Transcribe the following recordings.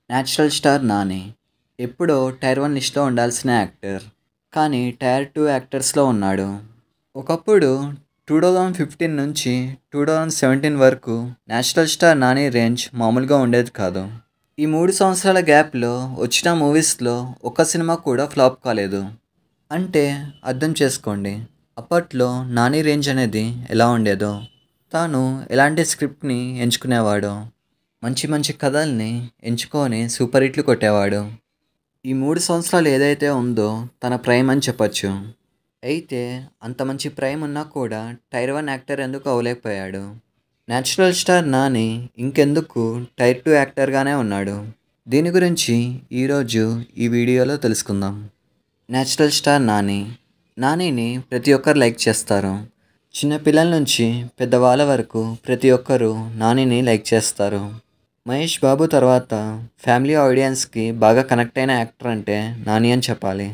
Natural star Nani ఎప్పుడో tyre 1 లిస్ట్లో ఉండాల్సిన యాక్టర్, కానీ టైర్ 2 యాక్టర్స్లో ఉన్నాడు. ఒకప్పుడు 2015 నుంచి 2017 వరకు నేచురల్ స్టార్ నాని రేంజ్ మామూలుగా ఉండేది కాదు. ఈ 3 సంవత్సరాల గ్యాప్లో వచ్చిన మూవీస్లో ఒక్క సినిమా కూడా ఫ్లాప్ కాలేదు. అంటే అర్థం చేసుకోండి, అప్పట్లో నాని రేంజ్ అనేది ఎలా ఉండేదో, తాను ఎలాంటి స్క్రిప్ట్ని ఎంచుకునేవాడో, మంచి మంచి కథల్ని ఎంచుకొని సూపర్ హిట్లు కొట్టేవాడు. ఈ 3 సంవత్సరాలు ఏదైతే ఉందో తన ప్రైమ్ అని చెప్పొచ్చు. అయితే అంత మంచి ప్రైమ్ ఉన్నా కూడా టైర్ 1 యాక్టర్ ఎందుకు అవ్వలేకపోయాడు? నేచురల్ స్టార్ నాని ఇంకెందుకు టైర్ 2 యాక్టర్గానే ఉన్నాడు? దీని గురించి ఈరోజు ఈ వీడియోలో తెలుసుకుందాం. నేచురల్ స్టార్ నానిని ప్రతి ఒక్కరు లైక్ చేస్తారు. చిన్నపిల్లల నుంచి పెద్దవాళ్ళ వరకు ప్రతి ఒక్కరూ నానిని లైక్ చేస్తారు. మహేష్ బాబు తర్వాత ఫ్యామిలీ ఆడియన్స్కి బాగా కనెక్ట్ అయిన యాక్టర్ అంటే నాని అని చెప్పాలి.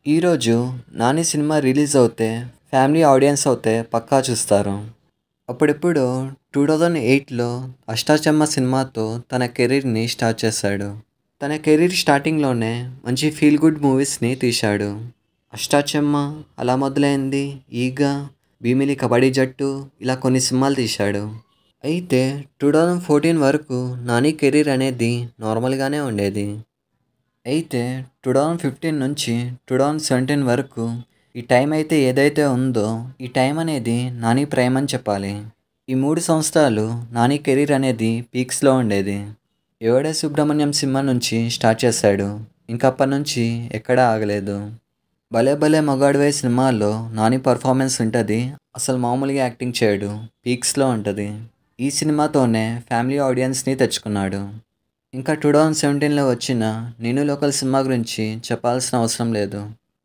ఈరోజు నాని సినిమా రిలీజ్ అవుతే ఫ్యామిలీ ఆడియన్స్ అయితే పక్కా చూస్తారు. అప్పుడెప్పుడు 2008లో అష్టాచమ్మ సినిమాతో తన కెరీర్ని స్టార్ట్ చేశాడు. తన కెరీర్ స్టార్టింగ్లోనే మంచి ఫీల్ గుడ్ మూవీస్ని తీశాడు. అష్టాచమ్మ, అలా మొదలైంది, ఈగ, భీమిలి కబడ్డీ జట్టు, ఇలా కొన్ని సినిమాలు తీశాడు. అయితే 2014 వరకు నాని కెరీర్ అనేది నార్మల్గానే ఉండేది. అయితే 2015 నుంచి 2017 వరకు ఈ టైం అయితే ఏదైతే ఉందో ఈ టైం అనేది నాని ప్రైమ్ అని చెప్పాలి. ఈ 3 సంవత్సరాలు నాని కెరీర్ అనేది పీక్స్లో ఉండేది. ఎవడే సుబ్రహ్మణ్యం సినిమా నుంచి స్టార్ట్ చేశాడు, ఇంకా అప్పటి నుంచి ఎక్కడా ఆగలేదు. భలే భలే మగాడివే సినిమాలో నాని పర్ఫార్మెన్స్ ఉంటుంది, అసలు మామూలుగా యాక్టింగ్ చేయడు, పీక్స్లో ఉంటుంది. ఈ సినిమాతోనే ఫ్యామిలీ ఆడియన్స్ని తెచ్చుకున్నాడు. ఇంకా 2017లో వచ్చిన నేను లోకల్ సినిమా గురించి చెప్పాల్సిన అవసరం లేదు.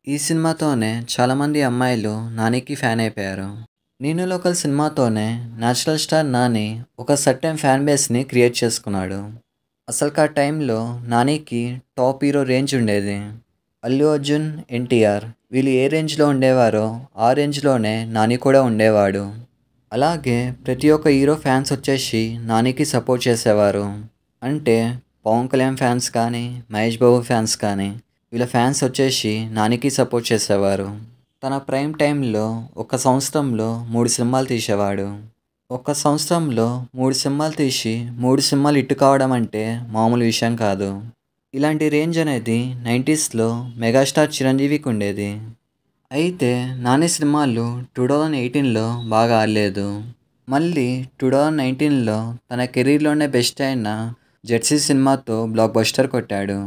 ఈ సినిమాతోనే చాలామంది అమ్మాయిలు నానికి ఫ్యాన్ అయిపోయారు. నేను లోకల్ సినిమాతోనే నేచురల్ స్టార్ నాని ఒక సర్టెన్ ఫ్యాన్ బేస్ని క్రియేట్ చేసుకున్నాడు. అసలు ఆ టైంలో నానికి టాప్ హీరో రేంజ్ ఉండేది. అల్లు అర్జున్, ఎన్టీఆర్ వీళ్ళు ఏ రేంజ్లో ఉండేవారో ఆ రేంజ్లోనే నాని కూడా ఉండేవాడు. అలాగే ప్రతి ఒక్క హీరో ఫ్యాన్స్ వచ్చేసి నానికి సపోర్ట్ చేసేవారు. అంటే పవన్ కళ్యాణ్ ఫ్యాన్స్ కానీ, మహేష్ బాబు ఫ్యాన్స్ కానీ, వీళ్ళ ఫ్యాన్స్ వచ్చేసి నానికి సపోర్ట్ చేసేవారు. తన ప్రైమ్ టైంలో ఒక సంవత్సరంలో 3 సినిమాలు తీసేవాడు. ఒక సంవత్సరంలో 3 సినిమాలు తీసి 3 సినిమాలు హిట్ కావడం అంటే మామూలు విషయం కాదు. ఇలాంటి రేంజ్ అనేది 90స్లో మెగాస్టార్ చిరంజీవికి ఉండేది. అయితే నాని సినిమాలు 2018లో బాగా ఆడలేదు. మళ్ళీ 2019లో తన కెరీర్లోనే బెస్ట్ అయిన జెర్సీ సినిమాతో బ్లాక్ బస్టర్ కొట్టాడు.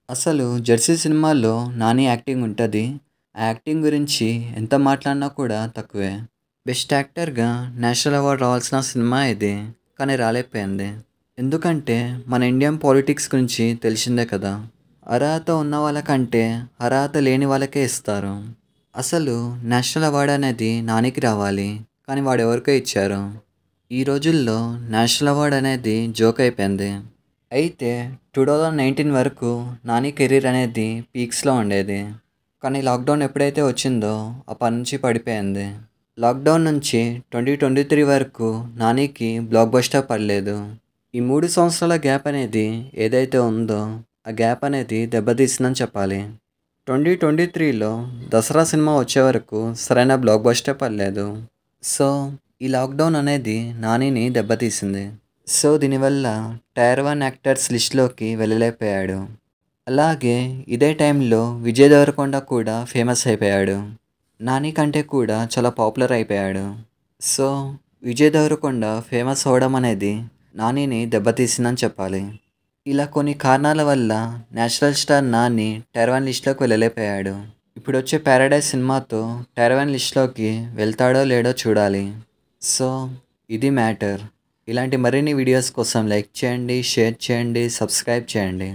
అసలు జెర్సీ సినిమాలో నాని యాక్టింగ్ ఉంటుంది. ఆ యాక్టింగ్ గురించి ఎంత మాట్లాడినా కూడా తక్కువే. బెస్ట్ యాక్టర్గా నేషనల్ అవార్డు రావాల్సిన సినిమా ఇది, కానీ రాలేకపోయింది. ఎందుకంటే మన ఇండియన్ పాలిటిక్స్ గురించి తెలిసిందే కదా, అర్హత ఉన్న వాళ్ళకంటే అర్హత లేని వాళ్ళకే ఇస్తారు. అసలు నేషనల్ అవార్డు అనేది నానికి రావాలి, కానీ వాడు ఎవరికో ఇచ్చారు. ఈ రోజుల్లో నేషనల్ అవార్డు అనేది జోక్ అయిపోయింది. అయితే 2019 వరకు నాని కెరీర్ అనేది పీక్స్లో ఉండేది. కానీ లాక్డౌన్ ఎప్పుడైతే వచ్చిందో అప్పటి నుంచి పడిపోయింది. లాక్డౌన్ నుంచి 2023 వరకు నానికి బ్లాక్ బస్టర్ పడలేదు. ఈ 3 సంవత్సరాల గ్యాప్ అనేది ఏదైతే ఉందో ఆ గ్యాప్ అనేది దెబ్బతీసిందని చెప్పాలి. 2023లో దసరా సినిమా వచ్చే వరకు సరైన బ్లాక్ బస్టర్ పడలేదు. సో ఈ లాక్డౌన్ అనేది నానిని దెబ్బతీసింది. సో దీనివల్ల టైర్ 1 యాక్టర్స్ లిస్ట్లోకి వెళ్ళలేకపోయాడు. అలాగే ఇదే టైంలో విజయ్ దేవరకొండ కూడా ఫేమస్ అయిపోయాడు. నాని కంటే కూడా చాలా పాపులర్ అయిపోయాడు. సో విజయ్ దేవరకొండ ఫేమస్ అవ్వడం అనేది నానిని దెబ్బతీసిందని చెప్పాలి. ఇలా కొన్ని కారణాల వల్ల నేచురల్ స్టార్ నాని టైర్ 1 లిస్ట్లోకి వెళ్ళలేకపోయాడు. ఇప్పుడు వచ్చే ప్యారడైజ్ సినిమాతో టైర్ 1 లిస్ట్లోకి వెళ్తాడో లేడో చూడాలి. సో ఇది మ్యాటర్. ఇలాంటి మరిన్ని వీడియోస్ కోసం లైక్ చేయండి, షేర్ చేయండి, సబ్స్క్రైబ్ చేయండి.